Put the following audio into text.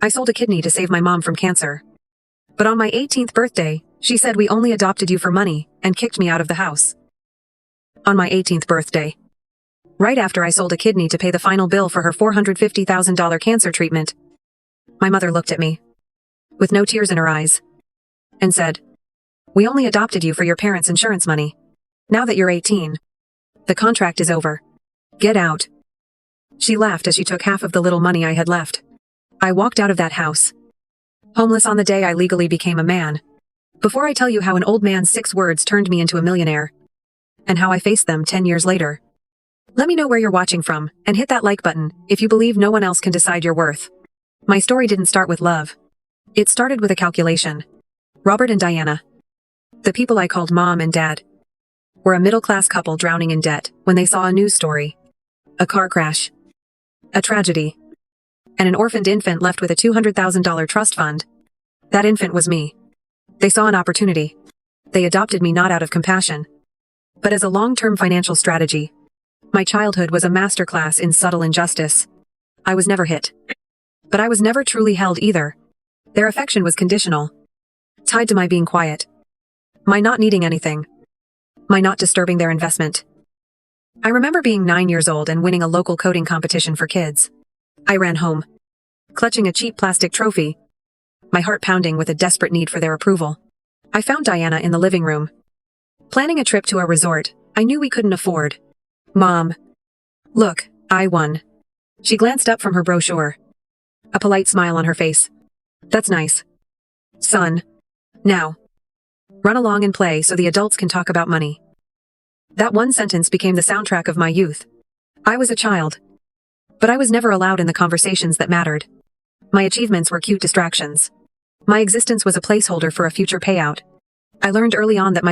I sold a kidney to save my mom from cancer. But on my 18th birthday, she said we only adopted you for money and kicked me out of the house. On my 18th birthday. Right after I sold a kidney to pay the final bill for her $450,000 cancer treatment. My mother looked at me, with no tears in her eyes, and said, "We only adopted you for your parents' insurance money. Now that you're 18, the contract is over. Get out." She laughed as she took half of the little money I had left. I walked out of that house, homeless on the day I legally became a man. Before I tell you how an old man's 6 words turned me into a millionaire, and how I faced them 10 years later, let me know where you're watching from, and hit that like button if you believe no one else can decide your worth. My story didn't start with love. It started with a calculation. Robert and Diana, the people I called Mom and Dad, were a middle-class couple drowning in debt when they saw a news story. A car crash. A tragedy. And an orphaned infant left with a $200,000 trust fund. That infant was me. They saw an opportunity. They adopted me not out of compassion, but as a long-term financial strategy. My childhood was a masterclass in subtle injustice. I was never hit. But I was never truly held either. Their affection was conditional, tied to my being quiet, my not needing anything, my not disturbing their investment. I remember being 9 years old and winning a local coding competition for kids. I ran home, clutching a cheap plastic trophy, my heart pounding with a desperate need for their approval. I found Diana in the living room, planning a trip to a resort I knew we couldn't afford. "Mom, look, I won." She glanced up from her brochure, a polite smile on her face. "That's nice. Son, now, run along and play so the adults can talk about money." That one sentence became the soundtrack of my youth. I was a child, but I was never allowed in the conversations that mattered. My achievements were cute distractions. My existence was a placeholder for a future payout. I learned early on that my